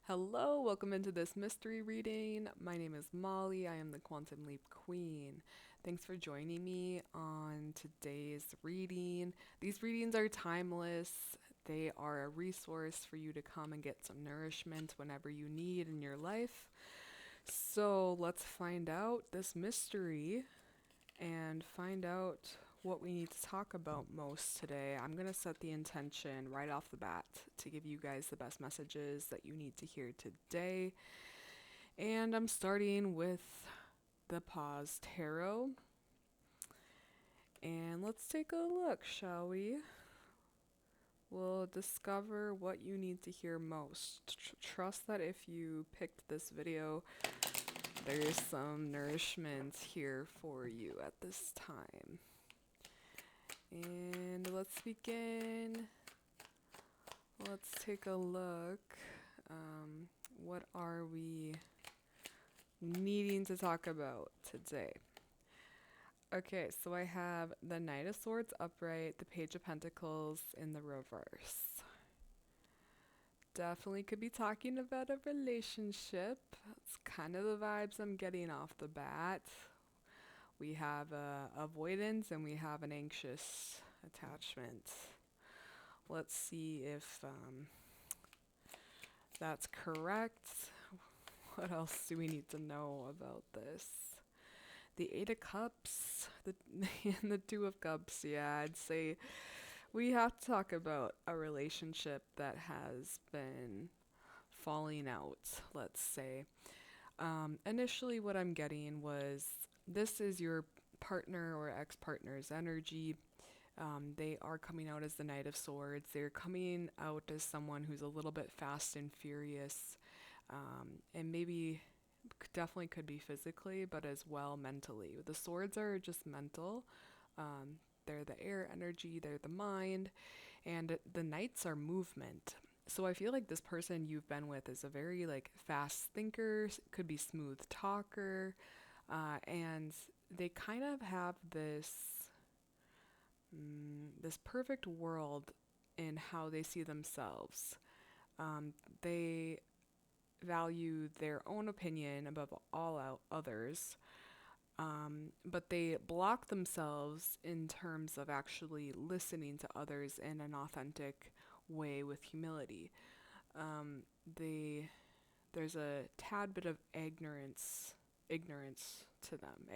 Hello, welcome into this mystery reading. My name is Molly. I am the Quantum Leap Queen. Thanks for joining me on today's reading. These readings are timeless. They are a resource for you to come and get some nourishment whenever you need in your life. So let's find out this mystery and find out what we need to talk about most today. I'm going to set the intention right off the bat to give you guys the best messages that you need to hear today. And I'm starting with the Pause Tarot. And let's take a look, shall we? We'll discover what you need to hear most. Trust that if you picked this video, there's some nourishment here for you at this time. And let's begin. Let's take a look. What are we needing to talk about today? Okay, so I have the Knight of Swords upright, the Page of Pentacles in the reverse. Definitely could be talking about a relationship. It's kind of the vibes I'm getting off the bat. We have avoidance and we have an anxious attachment. Let's see if that's correct. What else do we need to know about this? The Eight of Cups, and the Two of Cups. Yeah, I'd say we have to talk about a relationship that has been falling out, let's say. Initially, what I'm getting was this is your partner or ex-partner's energy. They are coming out as the Knight of Swords. They're coming out as someone who's a little bit fast and furious, and maybe definitely could be physically, but as well mentally. The swords are just mental. They're the air energy, they're the mind, and the knights are movement. So I feel like this person you've been with is a very like fast thinker, could be smooth talker, and they kind of have this perfect world in how they see themselves. They value their own opinion above all others, but they block themselves in terms of actually listening to others in an authentic way with humility. There's a tad bit of ignorance to them,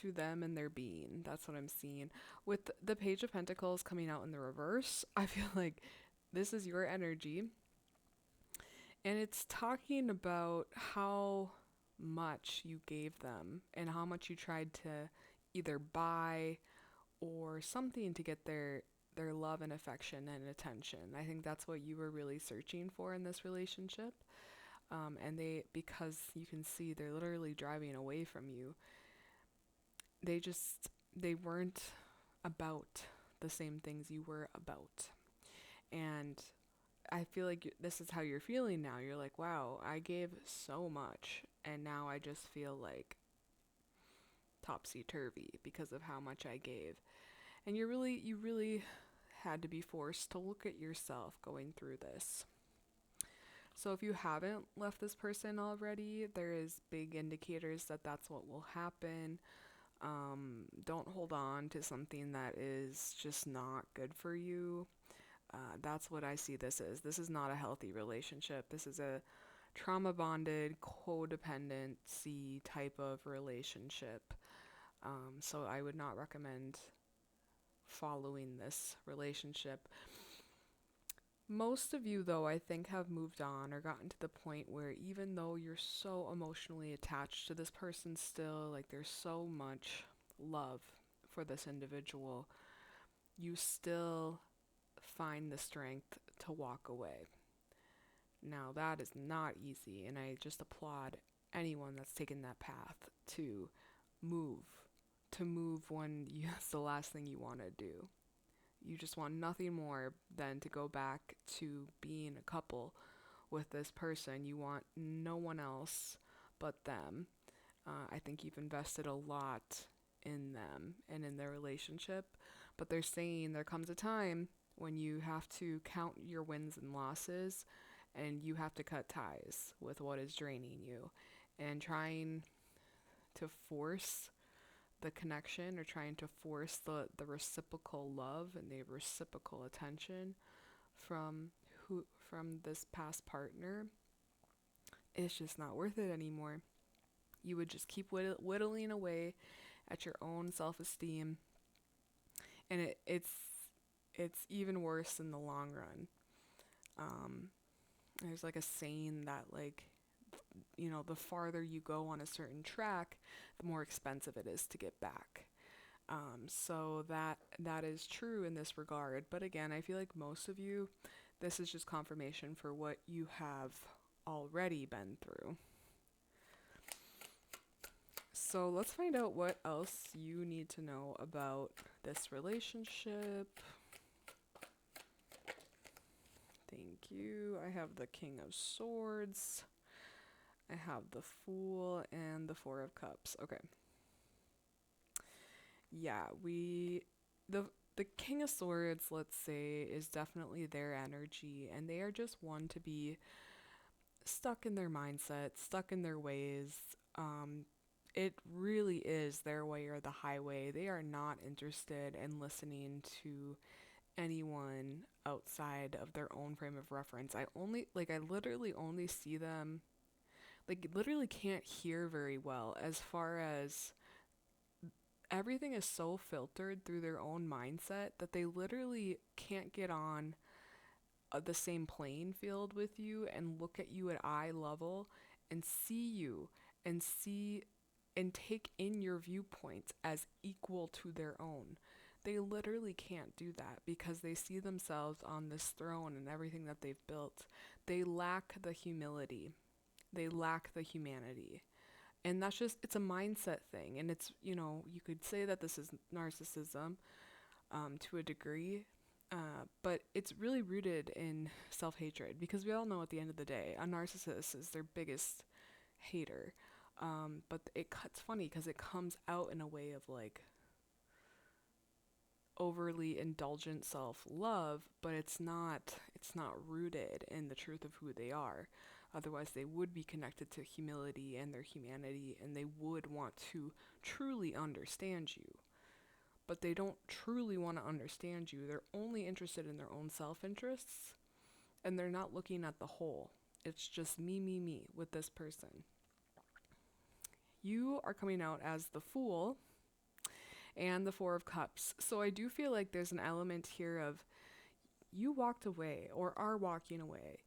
to them and their being. That's what I'm seeing. With the Page of Pentacles coming out in the reverse, I feel like this is your energy. And it's talking about how much you gave them and how much you tried to either buy or something to get their love and affection and attention. I think that's what you were really searching for in this relationship. And because you can see they're literally driving away from you, they weren't about the same things you were about. And I feel like this is how you're feeling now. You're like, wow, I gave so much, and now I just feel like topsy-turvy because of how much I gave. And you really had to be forced to look at yourself going through this. So if you haven't left this person already, there is big indicators that that's what will happen. Don't hold on to something that is just not good for you. That's what I see this is. This is not a healthy relationship. This is a trauma bonded, codependency type of relationship. So I would not recommend following this relationship. Most of you, though, I think have moved on or gotten to the point where even though you're so emotionally attached to this person still, like there's so much love for this individual, you still find the strength to walk away. Now, that is not easy, and I just applaud anyone that's taken that path to move, when it's the last thing you want to do. You just want nothing more than to go back to being a couple with this person. You want no one else but them. I think you've invested a lot in them and in their relationship, but they're saying there comes a time when you have to count your wins and losses and you have to cut ties with what is draining you, and trying to force the connection, or trying to force the reciprocal love and the reciprocal attention from from this past partner, it's just not worth it anymore. You would just keep whittling away at your own self-esteem, and it's even worse in the long run. Um, there's like a saying that, like, the farther you go on a certain track, the more expensive it is to get back. So that is true in this regard. But again, I feel like most of you, this is just confirmation for what you have already been through. So let's find out what else you need to know about this relationship. Thank you. I have the King of Swords. I have the Fool and the Four of Cups. Okay. Yeah, the King of Swords, let's say, is definitely their energy, and they are just one to be stuck in their mindset, stuck in their ways. It really is their way or the highway. They are not interested in listening to anyone outside of their own frame of reference. I literally only see them, like, literally can't hear very well, as far as everything is so filtered through their own mindset that they literally can't get on the same playing field with you and look at you at eye level and see you and see and take in your viewpoints as equal to their own. They literally can't do that because they see themselves on this throne and everything that they've built. They lack the humility. They lack the humanity. And that's just, it's a mindset thing. And it's, you could say that this is narcissism to a degree, but it's really rooted in self-hatred, because we all know at the end of the day, a narcissist is their biggest hater. But it's funny because it comes out in a way of like overly indulgent self-love, but it's not rooted in the truth of who they are. Otherwise, they would be connected to humility and their humanity, and they would want to truly understand you. But they don't truly want to understand you. They're only interested in their own self-interests, and they're not looking at the whole. It's just me with this person. You are coming out as the Fool and the Four of Cups. So I do feel like there's an element here of you walked away or are walking away,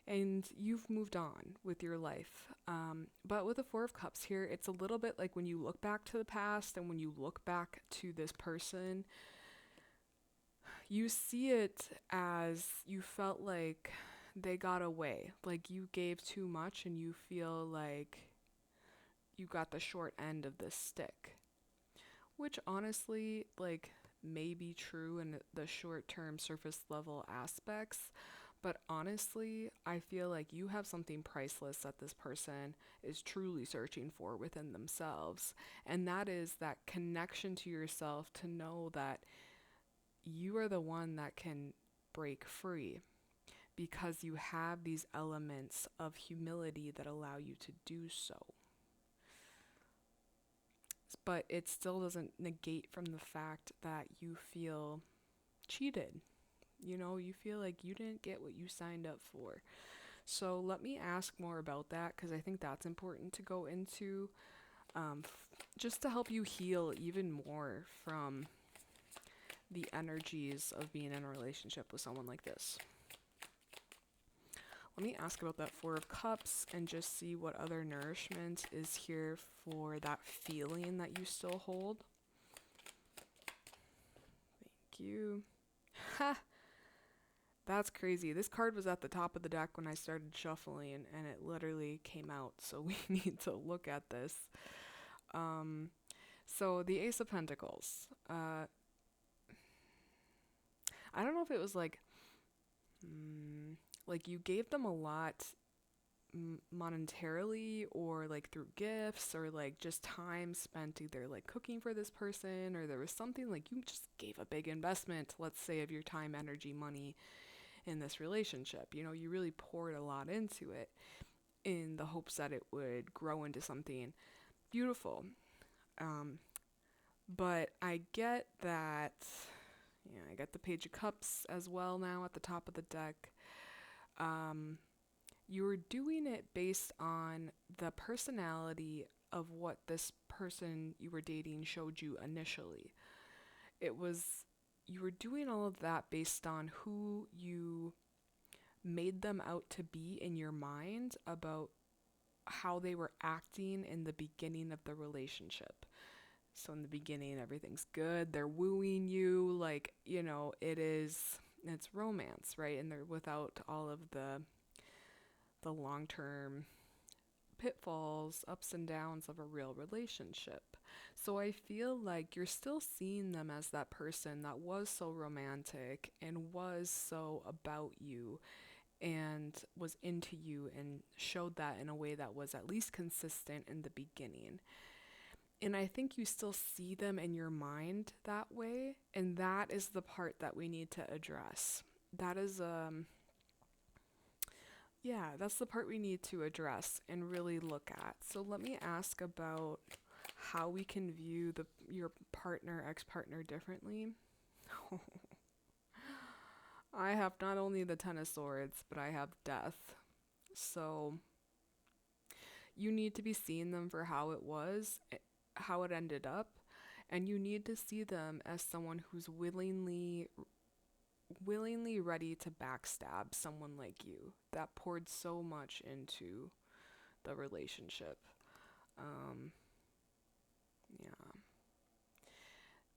and you've moved on with your life. But with the Four of Cups here, it's a little bit like when you look back to the past and when you look back to this person, you see it as you felt like they got away. Like you gave too much and you feel like you got the short end of this stick. Which honestly, like, may be true in the short-term surface level aspects, but honestly, I feel like you have something priceless that this person is truly searching for within themselves, and that is that connection to yourself, to know that you are the one that can break free because you have these elements of humility that allow you to do so. But it still doesn't negate from the fact that you feel cheated. You feel like you didn't get what you signed up for. So let me ask more about that, because I think that's important to go into, just to help you heal even more from the energies of being in a relationship with someone like this. Let me ask about that Four of Cups and just see what other nourishment is here for that feeling that you still hold. Thank you. Ha! That's crazy. This card was at the top of the deck when I started shuffling, and it literally came out, so we need to look at this. So the Ace of Pentacles. I don't know if it was like you gave them a lot monetarily, or like through gifts, or like just time spent either like cooking for this person, or there was something like you just gave a big investment, let's say, of your time, energy, money in this relationship. You know, you really poured a lot into it in the hopes that it would grow into something beautiful. Um, but I get that, yeah, I got the Page of Cups as well now at the top of the deck. Um, you were doing it based on the personality of what this person you were dating showed you initially. It was, you were doing all of that based on who you made them out to be in your mind about how they were acting in the beginning of the relationship. So in the beginning, everything's good. They're wooing you, like, you know, it's romance, right? And they're without all of the long-term pitfalls, ups and downs of a real relationship. So I feel like you're still seeing them as that person that was so romantic and was so about you and was into you and showed that in a way that was at least consistent in the beginning. And I think you still see them in your mind that way, and that is the part that we need to address. That is yeah, that's the part we need to address and really look at. So let me ask about how we can view your partner, ex-partner differently. I have not only the Ten of Swords, but I have Death. So you need to be seeing them for how it was, how it ended up, and you need to see them as someone who's willingly ready to backstab someone like you that poured so much into the relationship. Um, yeah,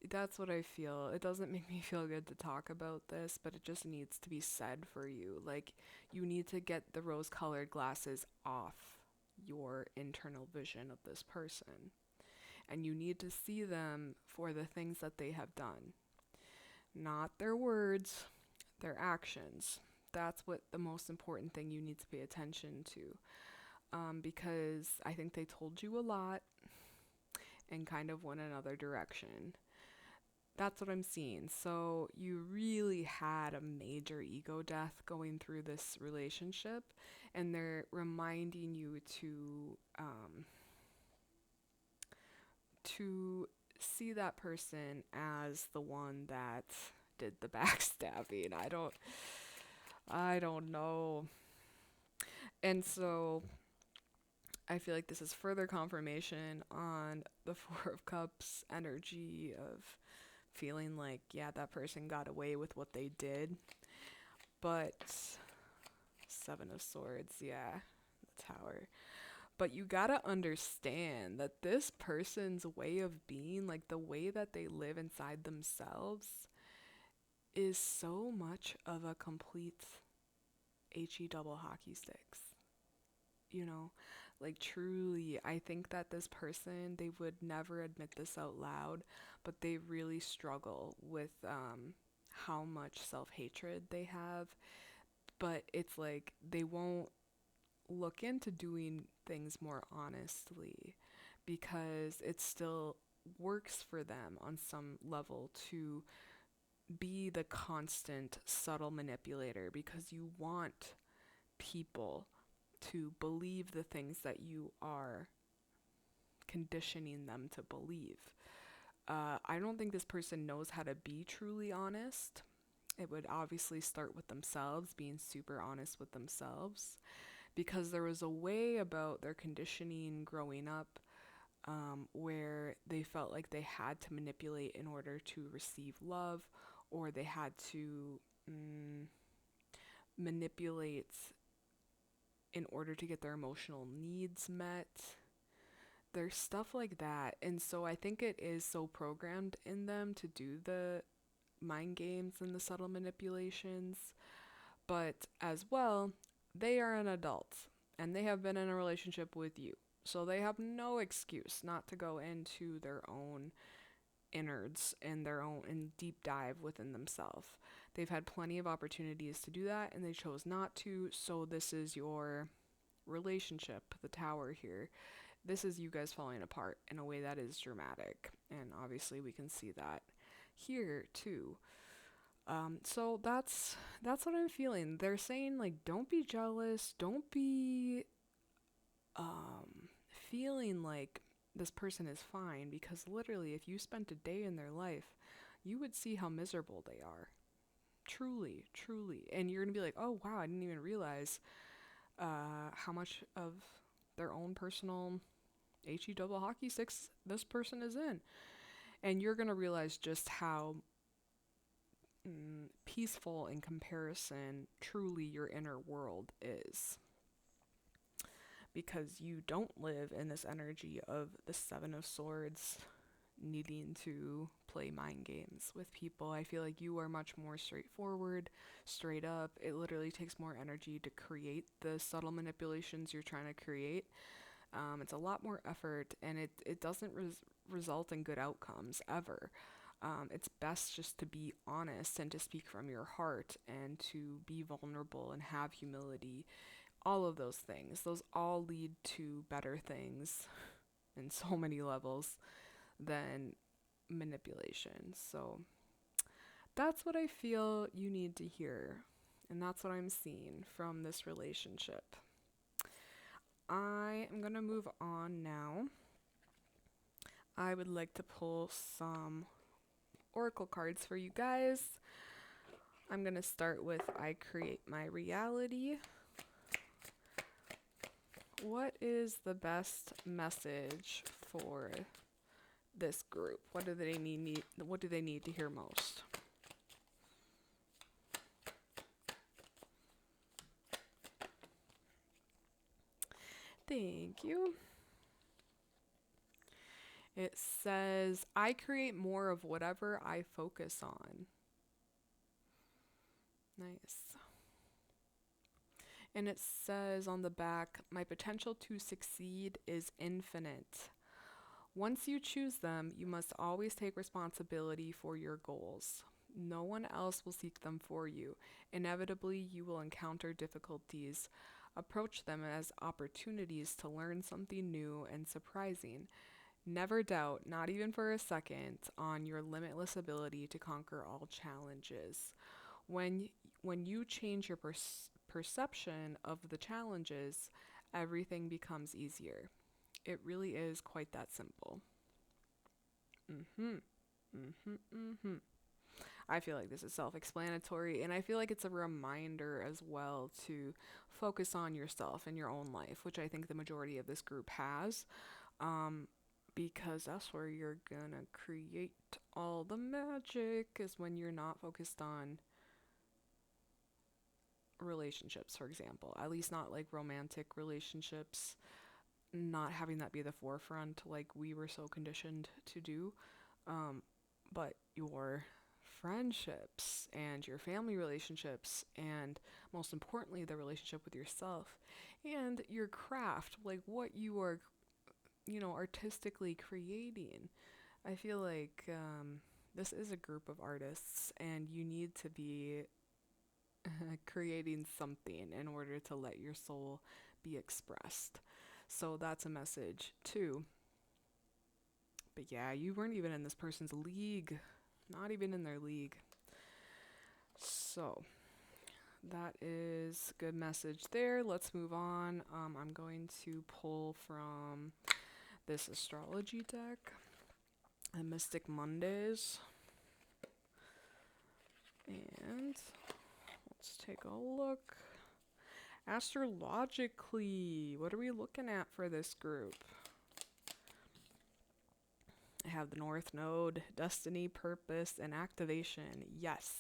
that's what I feel. It doesn't make me feel good to talk about this, but it just needs to be said for you. Like, you need to get the rose-colored glasses off your internal vision of this person. And you need to see them for the things that they have done. Not their words, their actions. That's what the most important thing you need to pay attention to. Because I think they told you a lot and kind of went another direction. That's what I'm seeing. So you really had a major ego death going through this relationship, and they're reminding you to see that person as the one that did the backstabbing. I don't know. And so I feel like this is further confirmation on the Four of Cups energy of feeling like, yeah, that person got away with what they did. But Seven of Swords, yeah, the Tower. But you gotta understand that this person's way of being, like the way that they live inside themselves, is so much of a complete HE double hockey sticks. You know, like truly, I think that this person, they would never admit this out loud, but they really struggle with how much self-hatred they have. But it's like they won't look into doing things more honestly because it still works for them on some level to be the constant subtle manipulator, because you want people to believe the things that you are conditioning them to believe. I don't think this person knows how to be truly honest. It would obviously start with themselves, being super honest with themselves, because there was a way about their conditioning growing up where they felt like they had to manipulate in order to receive love, or they had to manipulate in order to get their emotional needs met. There's stuff like that. And so I think it is so programmed in them to do the mind games and the subtle manipulations. But as well, they are an adult and they have been in a relationship with you. So they have no excuse not to go into their own innards and their own and deep dive within themselves. They've had plenty of opportunities to do that and they chose not to. So this is your relationship, the Tower here, this is you guys falling apart in a way that is dramatic. And obviously we can see that here too. So that's what I'm feeling. They're saying like, don't be jealous, don't be feeling like this person is fine, because literally if you spent a day in their life, you would see how miserable they are. Truly, truly. And you're gonna be like, oh wow, I didn't even realize how much of their own personal HE double hockey sticks this person is in. And you're gonna realize just how peaceful in comparison truly your inner world is, because you don't live in this energy of the Seven of Swords needing to play mind games with people. I feel like you are much more straightforward, straight up. It literally takes more energy to create the subtle manipulations you're trying to create. It's a lot more effort, and it doesn't result in good outcomes ever. It's best just to be honest and to speak from your heart and to be vulnerable and have humility. All of those things, those all lead to better things in so many levels than manipulation. So that's what I feel you need to hear. And that's what I'm seeing from this relationship. I am going to move on now. I would like to pull some oracle cards for you guys. I'm going to start with I create my reality. What is the best message for this group? What do they need? What do they need to hear most? Thank you. It says, I create more of whatever I focus on. Nice. And it says on the back, my potential to succeed is infinite. Once you choose them, you must always take responsibility for your goals. No one else will seek them for you. Inevitably, you will encounter difficulties. Approach them as opportunities to learn something new and surprising. Never doubt, not even for a second, on your limitless ability to conquer all challenges. When you change your perception of the challenges, everything becomes easier. It really is quite that simple. I feel like this is self-explanatory, and I feel like it's a reminder as well to focus on yourself and your own life, which I think the majority of this group has, because that's where you're gonna create all the magic, is when you're not focused on relationships, for example. At least not like romantic relationships, not having that be the forefront like we were so conditioned to do, but your friendships and your family relationships, and most importantly the relationship with yourself and your craft, like what you are, artistically creating. I feel like this is a group of artists, and you need to be creating something in order to let your soul be expressed. So that's a message too. But yeah, you weren't even in this person's league. Not even in their league. So that is good message there. Let's move on. I'm going to pull from this astrology deck, the Mystic Mondays. And let's take a look. Astrologically, what are we looking at for this group? I have the North Node, destiny, purpose, and activation. Yes.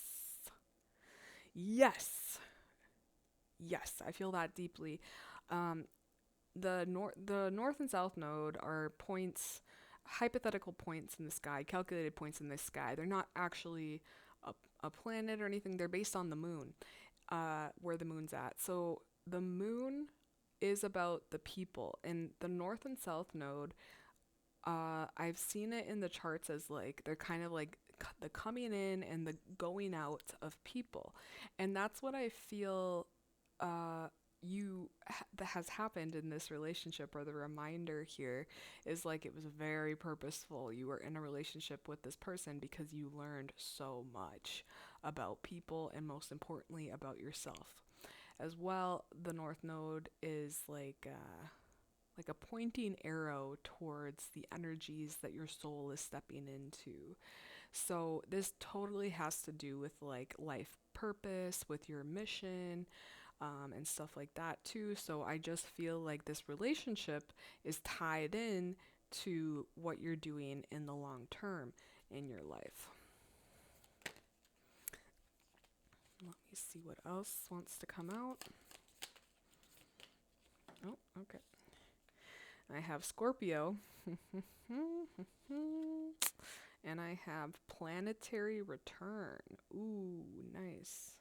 Yes. Yes, I feel that deeply. The North and South Node are points, hypothetical points in the sky, calculated points in the sky. They're not actually a planet or anything. They're based on the moon, where the moon's at. So the moon is about the people, and the North and South Node, I've seen it in the charts as like they're kind of like the coming in and the going out of people, and that's what I feel you that has happened in this relationship, or the reminder here, is like it was very purposeful. You were in a relationship with this person because you learned so much about people, and most importantly about yourself. As well, the North Node is like a pointing arrow towards the energies that your soul is stepping into. So this totally has to do with like life purpose, with your mission, and stuff like that too. So I just feel like this relationship is tied in to what you're doing in the long term in your life. Let me see what else wants to come out. Oh, okay. I have Scorpio. And I have Planetary Return. Ooh, nice.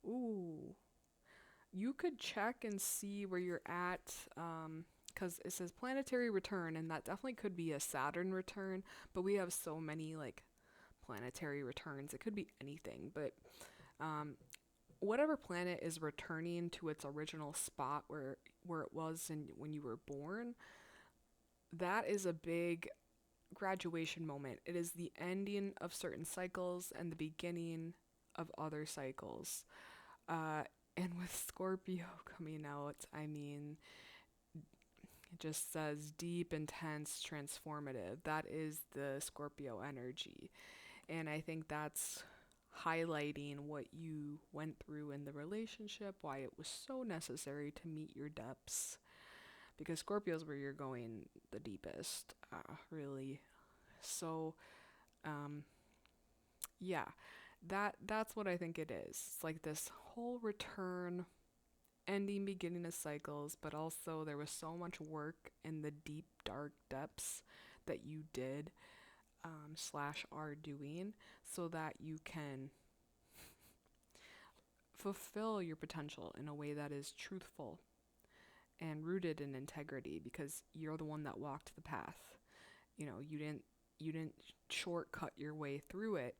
Ooh. You could check and see where you're at, because it says Planetary Return, and that definitely could be a Saturn return, but we have so many, like, planetary returns. It could be anything, but whatever planet is returning to its original spot where it was when you were born, that is a big graduation moment. It is the ending of certain cycles and the beginning of other cycles. And with Scorpio coming out, I mean, it just says deep, intense, transformative. That is the Scorpio energy. And I think that's highlighting what you went through in the relationship, why it was so necessary to meet your depths. Because Scorpio's where you're going the deepest, really. So, yeah, that's what I think it is. It's like this whole return, ending, beginning of cycles, but also there was so much work in the deep, dark depths that you did, slash are doing, so that you can fulfill your potential in a way that is truthful and rooted in integrity, because you're the one that walked the path. You know, you didn't shortcut your way through it.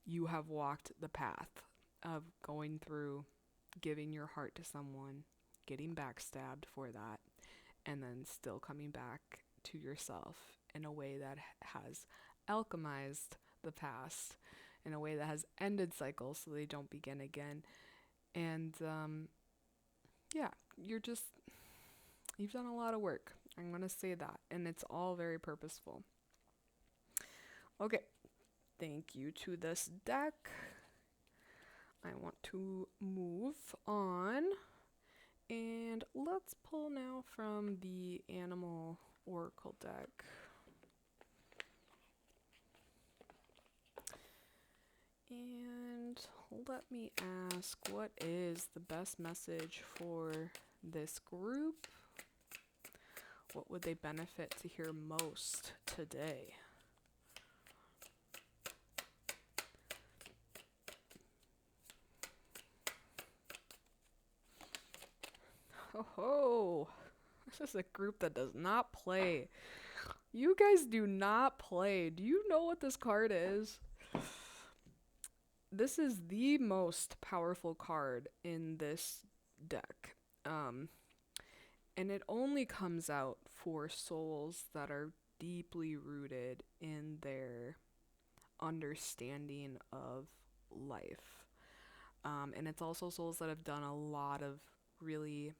You have walked the path of going through, giving your heart to someone, getting backstabbed for that, and then still coming back to yourself in a way that has alchemized the past, in a way that has ended cycles so they don't begin again. And yeah, you've done a lot of work. I'm going to say that. And it's all very purposeful. Okay. Thank you to this deck. I want to move on. And let's pull now from the Animal Oracle deck. And let me ask, what is the best message for this group? What would they benefit to hear most today? Oh, this is a group that does not play. You guys do not play. Do you know what this card is? This is the most powerful card in this deck. And it only comes out for souls that are deeply rooted in their understanding of life. And it's also souls that have done a lot of really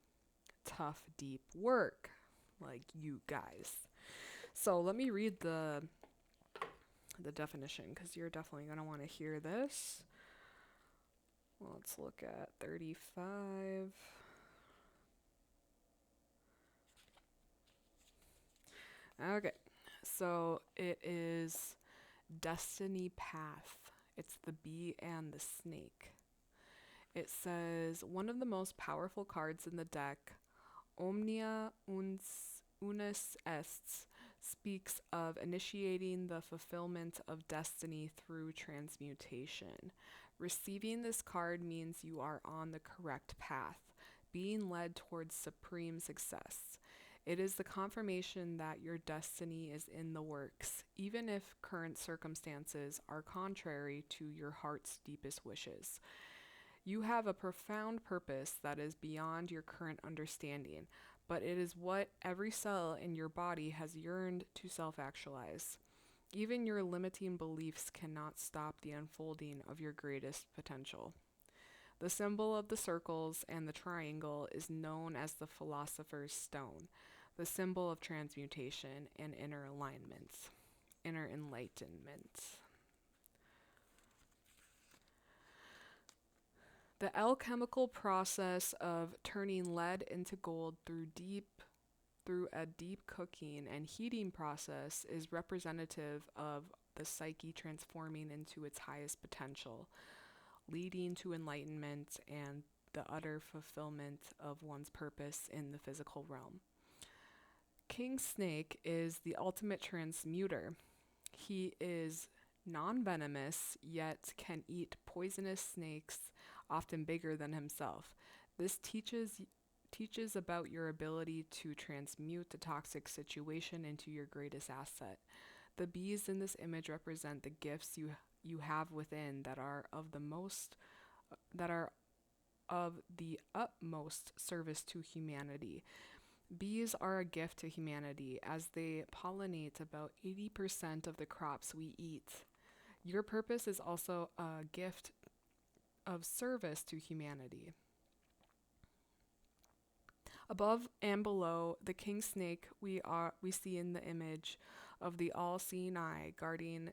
tough, deep work, like you guys. So let me read the definition, because you're definitely going to want to hear this. Let's look at 35. Okay, so it is Destiny Path. It's the bee and the snake. It says, one of the most powerful cards in the deck, Omnia Unus Est, speaks of initiating the fulfillment of destiny through transmutation. Receiving this card means you are on the correct path, being led towards supreme success. It is the confirmation that your destiny is in the works, even if current circumstances are contrary to your heart's deepest wishes. You have a profound purpose that is beyond your current understanding, but it is what every cell in your body has yearned to self-actualize. Even your limiting beliefs cannot stop the unfolding of your greatest potential. The symbol of the circles and the triangle is known as the Philosopher's Stone, the symbol of transmutation and inner alignment, inner enlightenment. The alchemical process of turning lead into gold through a deep cooking and heating process is representative of the psyche transforming into its highest potential, leading to enlightenment and the utter fulfillment of one's purpose in the physical realm. King Snake is the ultimate transmuter. He is non-venomous, yet can eat poisonous snakes, often bigger than himself. This teaches about your ability to transmute a toxic situation into your greatest asset. The bees in this image represent the gifts you have within that are of the utmost service to humanity. Bees are a gift to humanity as they pollinate about 80% of the crops we eat. Your purpose is also a gift of service to humanity. Above and below the king snake, we see in the image of the all-seeing eye guarding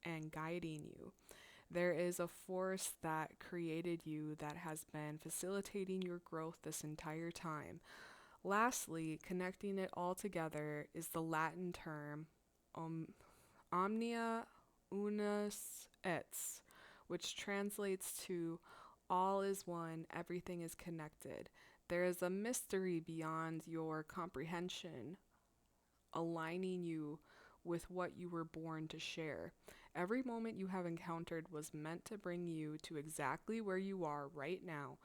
and guiding you. There is a force that created you that has been facilitating your growth this entire time. Lastly, connecting it all together is the Latin term omnia unus et, which translates to all is one, everything is connected. There is a mystery beyond your comprehension, aligning you with what you were born to share. Every moment you have encountered was meant to bring you to exactly where you are right now.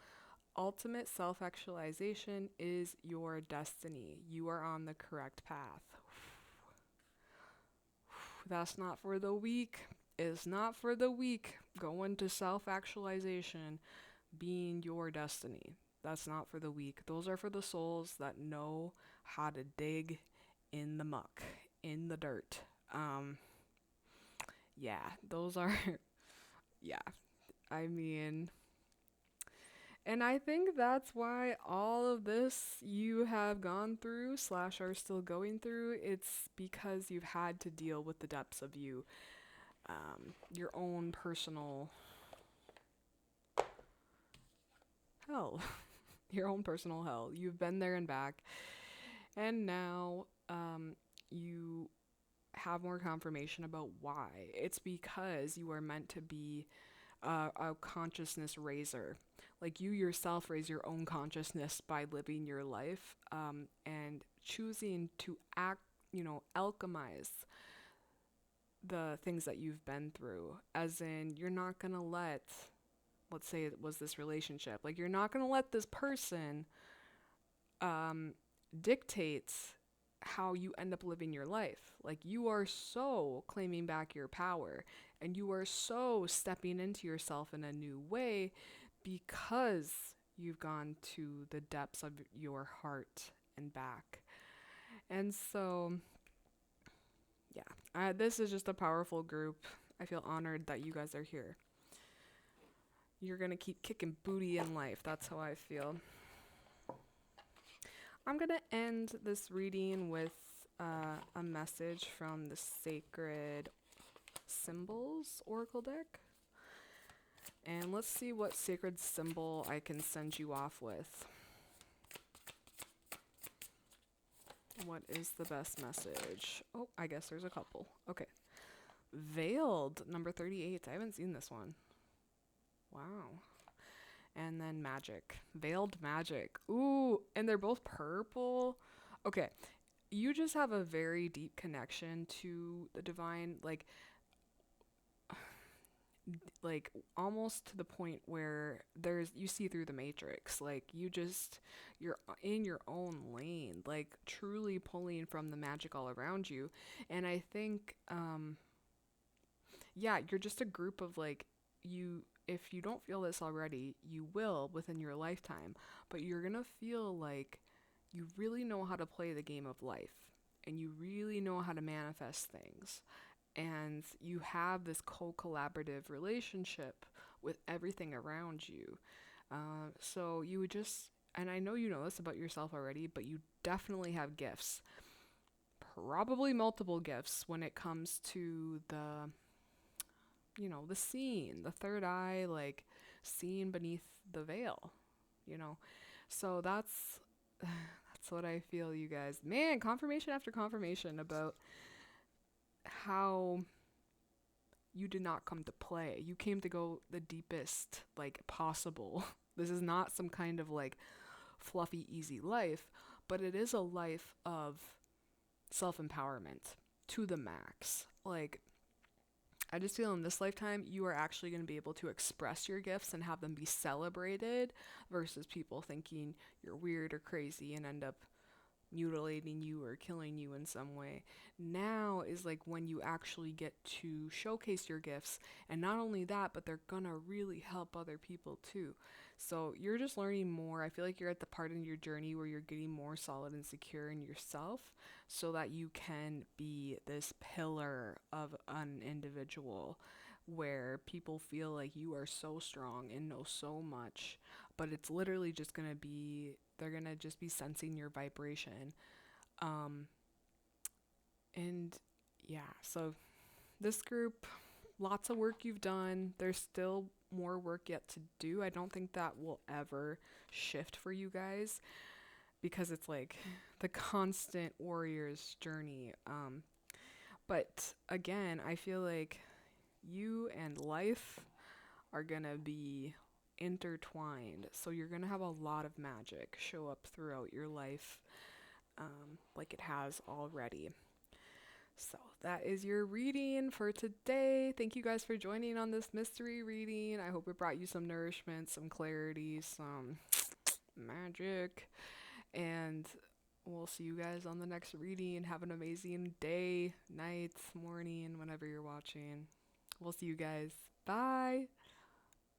Ultimate self-actualization is your destiny. You are on the correct path. That's not for the weak. It's not for the weak. Going to self-actualization being your destiny. That's not for the weak. Those are for the souls that know how to dig in the muck, in the dirt. Those are, I mean, and I think that's why all of this you have gone through / are still going through. It's because you've had to deal with the depths of you, your own personal hell. Your own personal hell. You've been there and back. And now you have more confirmation about why. It's because you are meant to be a consciousness raiser. Like you yourself raise your own consciousness by living your life and choosing to alchemize the things that you've been through. As in, you're not going to let's say it was this relationship, like you're not going to let this person dictate how you end up living your life. Like you are so claiming back your power and you are so stepping into yourself in a new way because you've gone to the depths of your heart and back. And so, this is just a powerful group. I feel honored that you guys are here. You're going to keep kicking booty in life. That's how I feel. I'm going to end this reading with a message from the Sacred Symbols Oracle deck. And let's see what sacred symbol I can send you off with. What is the best message? Oh, I guess there's a couple. Okay. Veiled, number 38. I haven't seen this one. Wow. And then magic. Veiled magic. Ooh, and they're both purple. Okay. You just have a very deep connection to the divine, like almost to the point where you see through the matrix. Like you're in your own lane, like truly pulling from the magic all around you. And I think you're just a group of like if you don't feel this already, you will within your lifetime, but you're gonna feel like you really know how to play the game of life and you really know how to manifest things. And you have this co-collaborative relationship with everything around you. So you would just, and I know you know this about yourself already, but you definitely have gifts, probably multiple gifts when it comes to the scene, the third eye, like seeing beneath the veil, you know. So that's what I feel, you guys. Man, confirmation after confirmation about how you did not come to play. You came to go the deepest, like, possible. This is not some kind of, like, fluffy, easy life, but it is a life of self-empowerment to the max. Like, I just feel in this lifetime, you are actually going to be able to express your gifts and have them be celebrated versus people thinking you're weird or crazy and end up mutilating you or killing you in some way. Now is like when you actually get to showcase your gifts, and not only that, but they're gonna really help other people too. So you're just learning more. I feel like you're at the part in your journey where you're getting more solid and secure in yourself so that you can be this pillar of an individual where people feel like you are so strong and know so much, but it's literally just gonna be, they're gonna just be sensing your vibration. Um, and yeah, so this group, lots of work you've done. There's still more work yet to do. I don't think that will ever shift for you guys because it's like the constant warrior's journey. But again, I feel like you and life are gonna be intertwined. So you're gonna have a lot of magic show up throughout your life, like it has already. So that is your reading for today. Thank you guys for joining on this mystery reading. I hope it brought you some nourishment, some clarity, some magic. And we'll see you guys on the next reading. Have an amazing day, night, morning, whenever you're watching. We'll see you guys. Bye.